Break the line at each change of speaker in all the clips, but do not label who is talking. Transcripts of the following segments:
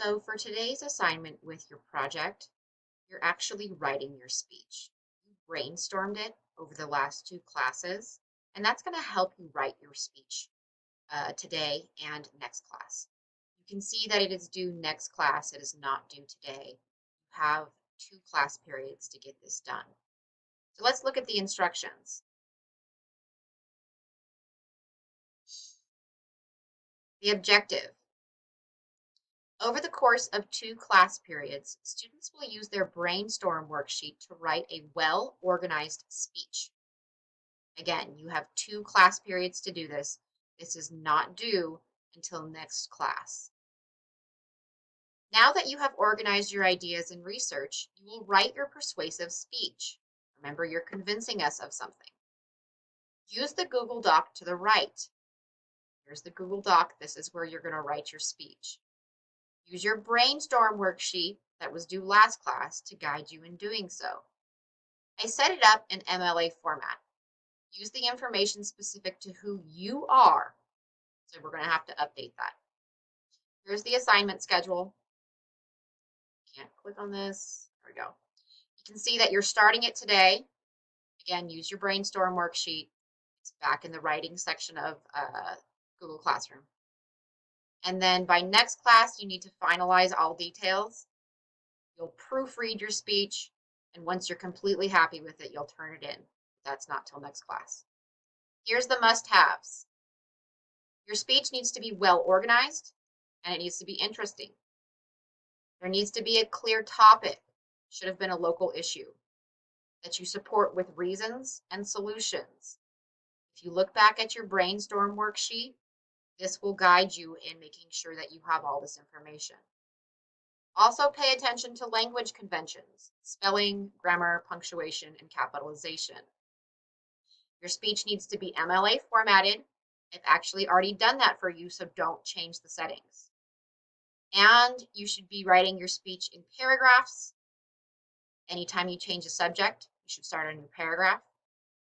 So for today's assignment with your project, you're actually writing your speech. You brainstormed it over the last two classes, and that's going to help you write your speech today and next class. You can see that it is due next class. It is not due today. You have two class periods to get this done. So let's look at the instructions. The objective. Over the course of two class periods, students will use their brainstorm worksheet to write a well-organized speech. Again, you have two class periods to do this. This is not due until next class. Now that you have organized your ideas and research, you will write your persuasive speech. Remember, you're convincing us of something. Use the Google Doc to the right. Here's the Google Doc. This is where you're going to write your speech. Use your brainstorm worksheet that was due last class to guide you in doing so. I set it up in MLA format. Use the information specific to who you are. So we're going to have to update that. Here's the assignment schedule. Can't click on this. There we go. You can see that you're starting it today. Again, use your brainstorm worksheet. It's back in the writing section of Google Classroom. And then by next class, you need to finalize all details. You'll proofread your speech, and once you're completely happy with it, you'll turn it in. That's not till next class. Here's the must-haves. Your speech needs to be well organized, and it needs to be interesting. There needs to be a clear topic. Should have been a local issue that you support with reasons and solutions. If you look back at your brainstorm worksheet, this will guide you in making sure that you have all this information. Also pay attention to language conventions, spelling, grammar, punctuation, and capitalization. Your speech needs to be MLA formatted. I've actually already done that for you, so don't change the settings. And you should be writing your speech in paragraphs. Anytime you change a subject, you should start a new paragraph.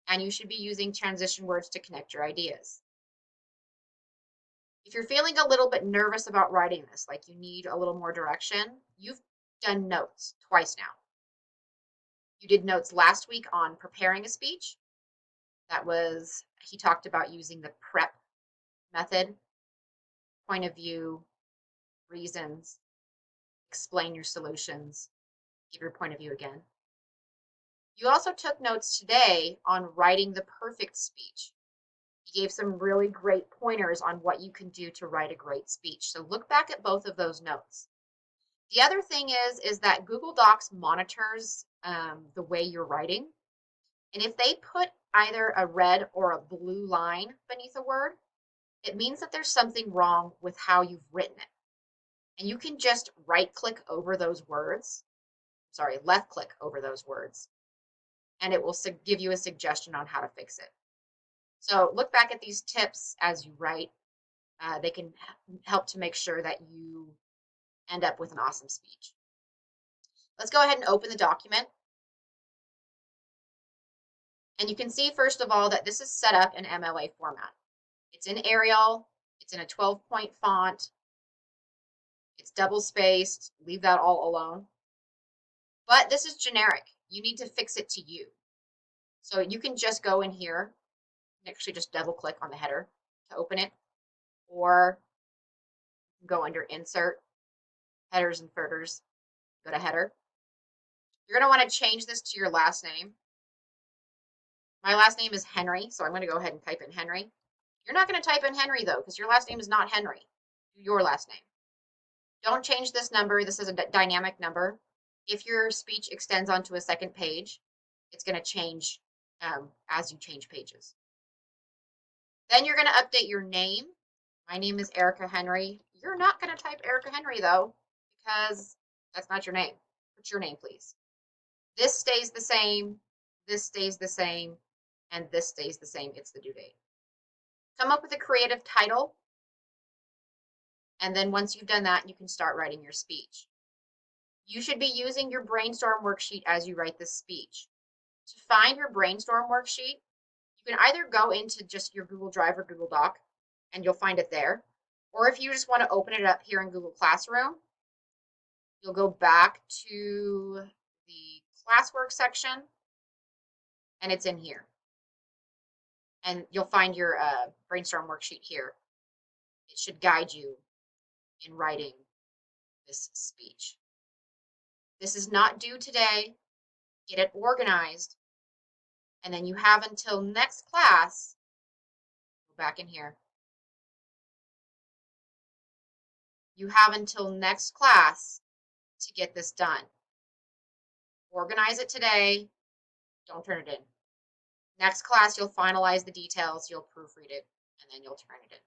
And you should be using transition words to connect your ideas. If you're feeling a little bit nervous about writing this, like you need a little more direction, you've done notes twice now. You did notes last week on preparing a speech. He talked about using the PREP method, point of view, reasons, explain your solutions, give your point of view again. You also took notes today on writing the perfect speech. He gave some really great pointers on what you can do to write a great speech. So look back at both of those notes. The other thing is that Google Docs monitors the way you're writing. And if they put either a red or a blue line beneath a word, it means that there's something wrong with how you've written it. And you can just right click over those words, left click over those words, and it will give you a suggestion on how to fix it. So look back at these tips as you write. They can help to make sure that you end up with an awesome speech. Let's go ahead and open the document. And you can see, first of all, that this is set up in MLA format. It's in Arial. It's in a 12-point font. It's double spaced. Leave that all alone. But this is generic. You need to fix it to you. So you can just go in here and actually just double click on the header to open it, or go under Insert, Headers and Footers, go to Header. You're going to want to change this to your last name. My last name is Henry, so I'm going to go ahead and type in Henry. You're not going to type in Henry, though, because your last name is not Henry. Do your last name. Don't change this number. This is a dynamic number. If your speech extends onto a second page, it's going to change as you change pages. Then you're going to update your name. My name is Erica Henry. You're not going to type Erica Henry, though, because that's not your name. Put your name, please. This stays the same, this stays the same, and this stays the same. It's the due date. Come up with a creative title, and then once you've done that, you can start writing your speech. You should be using your brainstorm worksheet as you write this speech. To find your brainstorm worksheet, you can either go into just your Google Drive or Google Doc, and you'll find it there. Or if you just want to open it up here in Google Classroom, You'll go back to the classwork section, and it's in here. And you'll find your brainstorm worksheet here. It should guide you in writing this speech. This is not due today. Get it organized, and then you have until next class. Go back in here. You have until next class to get this done. Organize it today. Don't turn it in. Next class, you'll finalize the details, you'll proofread it, and then you'll turn it in.